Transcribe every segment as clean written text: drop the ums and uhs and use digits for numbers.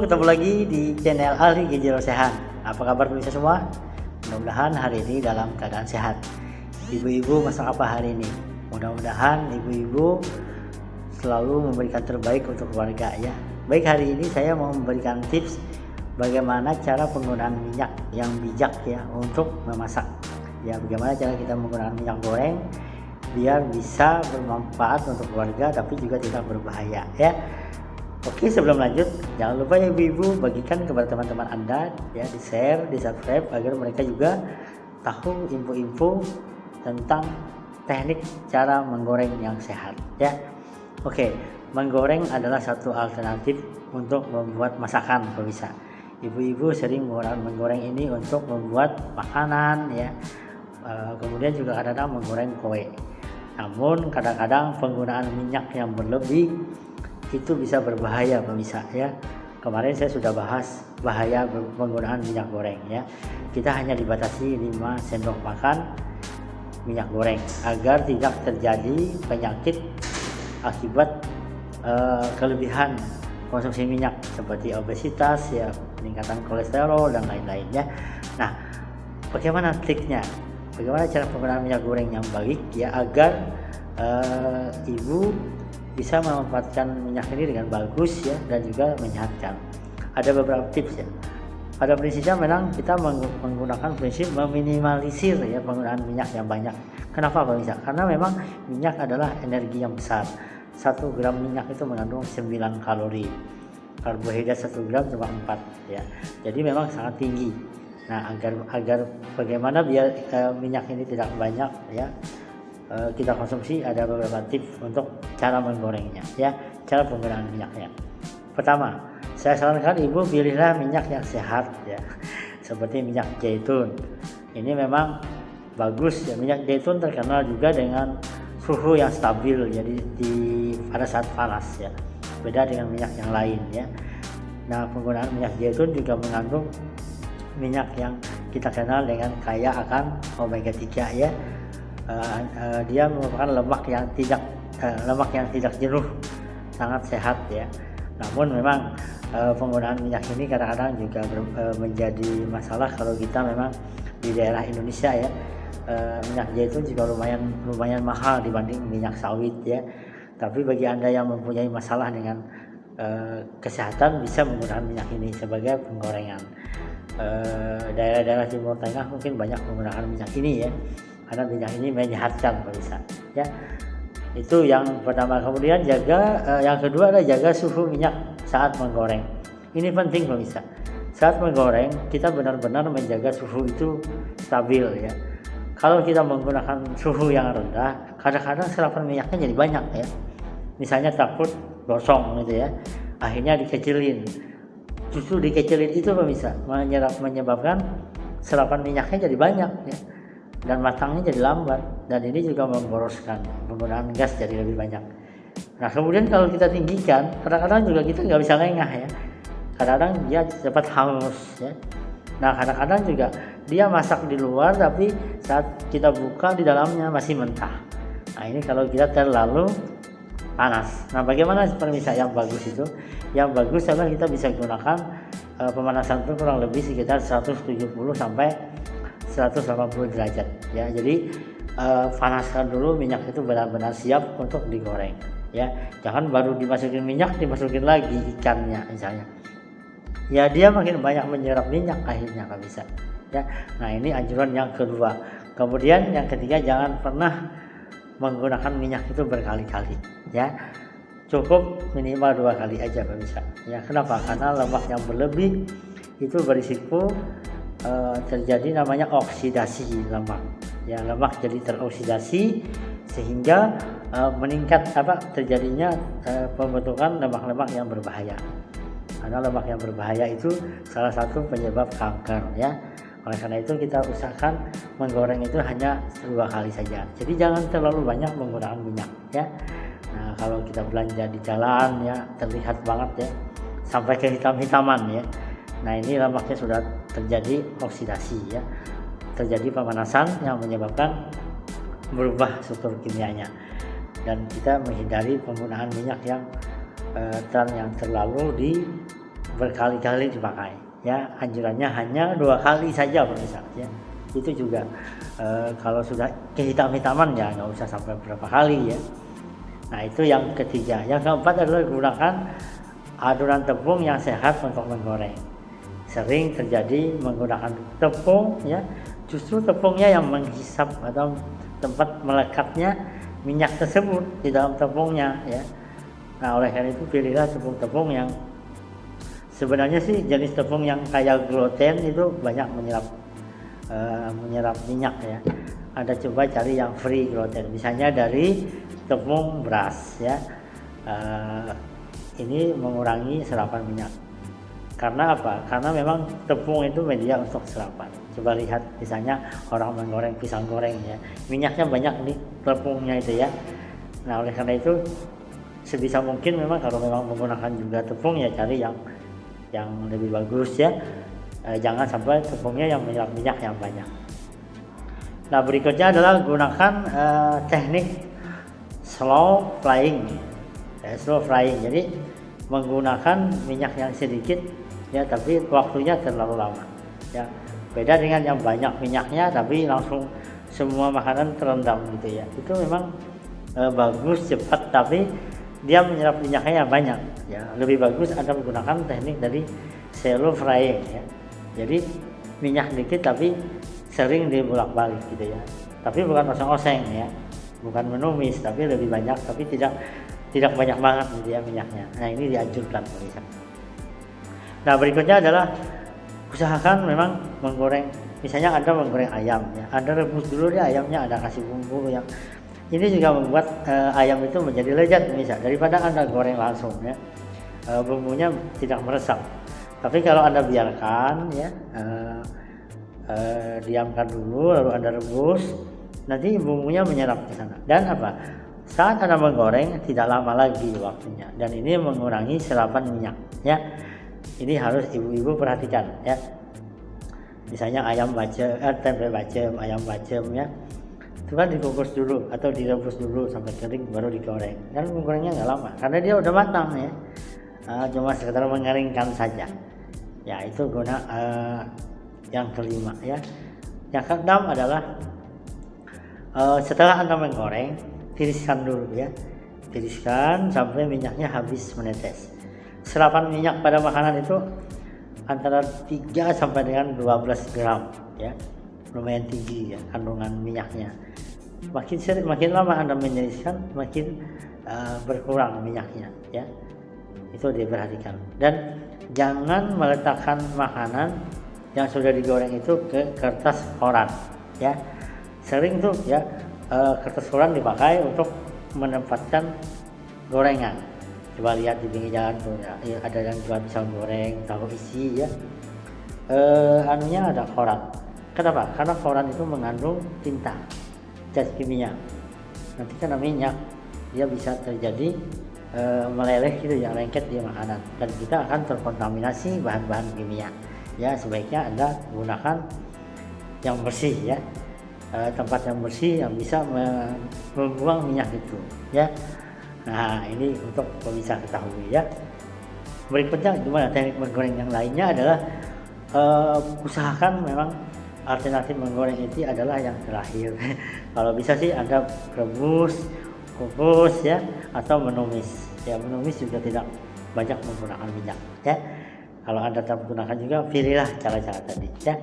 ketemu lagi di channel Ahli Gizi Sehat. Apa kabar pemirsa semua? Mudah-mudahan hari ini dalam keadaan sehat. Ibu-ibu masak apa hari ini? Mudah-mudahan ibu-ibu selalu memberikan terbaik untuk keluarga ya. Baik, hari ini saya mau memberikan tips bagaimana cara penggunaan minyak yang bijak ya untuk memasak. Ya, bagaimana cara kita menggunakan minyak goreng biar bisa bermanfaat untuk keluarga tapi juga tidak berbahaya ya. Oke, sebelum lanjut, jangan lupa ya ibu-ibu bagikan kepada teman-teman Anda ya, di share, di subscribe agar mereka juga tahu info-info tentang teknik cara menggoreng yang sehat ya. Oke, menggoreng adalah satu alternatif untuk membuat masakan pemirsa. Ibu-ibu sering menggunakan menggoreng ini untuk membuat makanan ya. Kemudian juga kadang-kadang menggoreng kue. Namun kadang-kadang penggunaan minyak yang berlebih itu bisa berbahaya pemirsa ya. Kemarin saya sudah bahas bahaya penggunaan minyak goreng ya. Kita hanya dibatasi 5 sendok makan minyak goreng agar tidak terjadi penyakit akibat kelebihan konsumsi minyak seperti obesitas ya, peningkatan kolesterol dan lain-lainnya. Nah, bagaimana triknya? Bagaimana cara penggunaan minyak goreng yang baik ya agar ibu bisa memanfaatkan minyak ini dengan bagus ya dan juga menyehatkan. Ada beberapa tips ya. Pada prinsipnya memang kita menggunakan prinsip meminimalisir ya penggunaan minyak yang banyak. Kenapa pemirsa? Karena memang minyak adalah energi yang besar. 1 gram minyak itu mengandung 9 kalori. Karbohidrat 1 gram cuma 4 ya. Jadi memang sangat tinggi. Nah, agar bagaimana biar minyak ini tidak banyak ya, kita konsumsi, ada beberapa tips untuk cara menggorengnya ya, cara penggunaan minyaknya. Pertama, saya sarankan ibu pilihlah minyak yang sehat ya, seperti minyak zaitun. Ini memang bagus ya. Minyak zaitun terkenal juga dengan suhu yang stabil jadi pada saat panas ya, beda dengan minyak yang lain ya. Nah, penggunaan minyak zaitun juga mengandung minyak yang kita kenal dengan kaya akan omega 3 ya. Dia merupakan lemak yang tidak jenuh, sangat sehat ya. Namun memang penggunaan minyak ini kadang-kadang juga menjadi masalah kalau kita memang di daerah Indonesia ya. Minyak zaitun juga lumayan mahal dibanding minyak sawit ya. Tapi bagi Anda yang mempunyai masalah dengan kesehatan bisa menggunakan minyak ini sebagai penggorengan. Daerah-daerah Timur Tengah mungkin banyak menggunakan minyak ini ya, karena minyak ini menyehatkan pemirsa ya. Itu yang pertama. Kemudian yang kedua adalah jaga suhu minyak saat menggoreng. Ini penting pemirsa. Saat menggoreng kita benar-benar menjaga suhu itu stabil ya. Kalau kita menggunakan suhu yang rendah, kadang-kadang serapan minyaknya jadi banyak ya. Misalnya takut gosong gitu ya, akhirnya dikecilin. Justru dikecilin itu pemirsa menyebabkan serapan minyaknya jadi banyak ya, dan matangnya jadi lambat, dan ini juga memboroskan, penggunaan gas jadi lebih banyak. Nah, kemudian kalau kita tinggikan, kadang-kadang juga kita nggak bisa lengah ya, kadang-kadang dia cepat hangus ya. Nah, kadang-kadang juga dia masak di luar tapi saat kita buka di dalamnya masih mentah. Nah, ini kalau kita terlalu panas. Nah, bagaimana pemirsa yang bagus itu? Yang bagus adalah kita bisa gunakan pemanasan itu kurang lebih sekitar 170 sampai 180 derajat ya. Jadi panaskan dulu minyak itu benar-benar siap untuk digoreng ya. Jangan baru dimasukin minyak dimasukin lagi ikannya misalnya. Ya, dia makin banyak menyerap minyak akhirnya pemirsa ya. Nah, ini anjuran yang kedua. Kemudian yang ketiga, jangan pernah menggunakan minyak itu berkali-kali ya. Cukup minimal 2 kali aja pemirsa ya. Kenapa? Karena lemak yang berlebih itu berisiko terjadi namanya oksidasi lemak ya. Lemak jadi teroksidasi sehingga meningkat terjadinya pembentukan lemak-lemak yang berbahaya. Karena lemak yang berbahaya itu salah satu penyebab kanker ya. Oleh karena itu kita usahakan menggoreng itu hanya 2 kali saja. Jadi jangan terlalu banyak menggunakan minyak ya. Nah, kalau kita belanja di jalan ya terlihat banget ya, sampai ke hitam-hitaman ya. Nah, ini lemaknya sudah terjadi oksidasi ya, terjadi pemanasan yang menyebabkan berubah struktur kimianya. Dan kita menghindari penggunaan minyak yang terlalu berkali-kali dipakai ya. Anjurannya hanya 2 kali saja pemirsa ya. Itu juga kalau sudah kehitam-hitaman ya nggak usah sampai berapa kali ya. Nah itu yang ketiga. Yang keempat adalah gunakan adonan tepung yang sehat untuk menggoreng. Sering terjadi menggunakan tepung ya, justru tepungnya yang menghisap atau tempat melekatnya minyak tersebut di dalam tepungnya ya. Nah oleh karena itu pilihlah tepung-tepung yang sebenarnya sih jenis tepung yang kayak gluten itu banyak menyerap minyak ya. Anda coba cari yang free gluten, misalnya dari tepung beras ya. Ini mengurangi serapan minyak. Karena apa? Karena memang tepung itu media untuk serapan. Coba lihat misalnya orang menggoreng pisang goreng ya, minyaknya banyak di tepungnya itu ya. Nah oleh karena itu sebisa mungkin memang kalau memang menggunakan juga tepung ya cari yang lebih bagus ya. Jangan sampai tepungnya yang menyerap minyak yang banyak. Nah berikutnya adalah gunakan teknik slow frying ya, slow frying. Jadi menggunakan minyak yang sedikit ya, tapi waktunya terlalu lama ya. Beda dengan yang banyak minyaknya tapi langsung semua makanan terendam gitu ya. Itu memang bagus, cepat, tapi dia menyerap minyaknya yang banyak ya. Lebih bagus Anda menggunakan teknik dari shallow frying ya. Jadi minyak dikit tapi sering dibolak-balik gitu ya. Tapi bukan oseng-oseng ya, bukan menumis, tapi lebih banyak, tapi tidak banyak banget gitu ya minyaknya. Nah ini dianjurkan pemirsa. Nah berikutnya adalah usahakan memang menggoreng, misalnya Anda menggoreng ayam ya, Anda rebus dulu ya ayamnya, Anda kasih bumbu yang ini juga membuat ayam itu menjadi lezat pemirsa, daripada Anda goreng langsung ya. Bumbunya tidak meresap. Tapi kalau Anda biarkan ya, diamkan dulu lalu Anda rebus, nanti bumbunya menyerap ke sana. Dan apa? Saat Anda menggoreng tidak lama lagi waktunya, dan ini mengurangi serapan minyak ya. Ini harus ibu-ibu perhatikan ya. Misalnya ayam bacem, tempe bacem, ayam bacem ya, itu kan dikukus dulu atau direbus dulu sampai kering baru digoreng. Dan menggorengnya nggak lama karena dia udah matang ya. Cuma sekedar mengeringkan saja. Ya itu guna yang kelima ya. Yang keenam adalah setelah Anda menggoreng, tiriskan dulu ya. Tiriskan sampai minyaknya habis menetes. Serapan minyak pada makanan itu antara 3 sampai dengan 12 gram ya. Lumayan tinggi ya kandungan minyaknya. Makin lama Anda meniriskan, makin berkurang minyaknya ya. Itu diperhatikan. Dan jangan meletakkan makanan yang sudah digoreng itu ke kertas koran ya. Sering tuh ya kertas koran dipakai untuk menempatkan gorengan. Coba lihat di pinggir jalan tuh ya, ada yang jual pisang goreng, tahu isi ya. Anunya ada koran. Kenapa? Karena koran itu mengandung tinta, zat kimia. Nanti karena minyak dia bisa terjadi meleleh gitu ya, lengket di makanan, dan kita akan terkontaminasi bahan-bahan kimia. Ya sebaiknya Anda gunakan yang bersih ya, tempat yang bersih yang bisa membuang minyak itu ya. Nah ini untuk bisa ketahui ya. Berikutnya gimana teknik menggoreng yang lainnya adalah usahakan memang alternatif menggoreng itu adalah yang terakhir. Kalau bisa sih Anda rebus, kukus ya, atau menumis. Ya menumis juga tidak banyak menggunakan minyak ya. Kalau Anda tak menggunakan juga, pilihlah cara-cara tadi ya.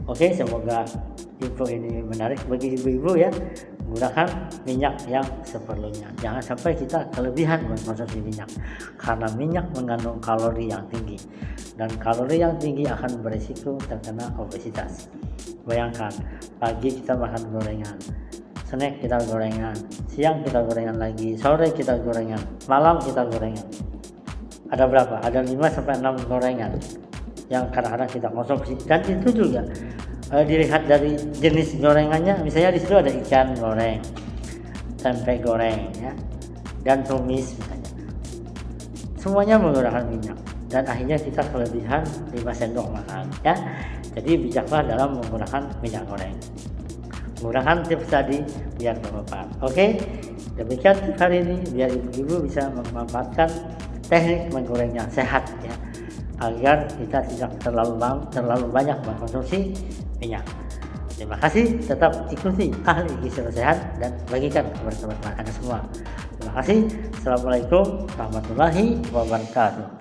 Oke, semoga info ini menarik bagi ibu-ibu ya. Gunakan minyak yang seperlunya. Jangan sampai kita kelebihan mengkonsumsi minyak, karena minyak mengandung kalori yang tinggi, dan kalori yang tinggi akan berisiko terkena obesitas. Bayangkan, pagi kita makan gorengan, snack kita gorengan, siang kita gorengan lagi, sore kita gorengan, malam kita gorengan. Ada berapa? Ada 5-6 gorengan yang kadang-kadang kita konsumsi, dan itu juga dilihat dari jenis gorengannya. Misalnya di situ ada ikan goreng, tempe goreng ya, dan tumis misalnya. Semuanya menggunakan minyak, dan akhirnya kita kelebihan 5 sendok makan ya. Jadi bijaklah dalam menggunakan minyak goreng. Gunakan tips tadi biar bermanfaat. Oke, demikian tips hari ini biar ibu-ibu bisa memanfaatkan teknik menggoreng yang sehat ya. agar kita tidak terlalu banyak mengkonsumsi minyak. Terima kasih, tetap ikuti ahli gizi sehat dan bagikan ke teman-teman Anda semua. Terima kasih. Assalamualaikum warahmatullahi wabarakatuh.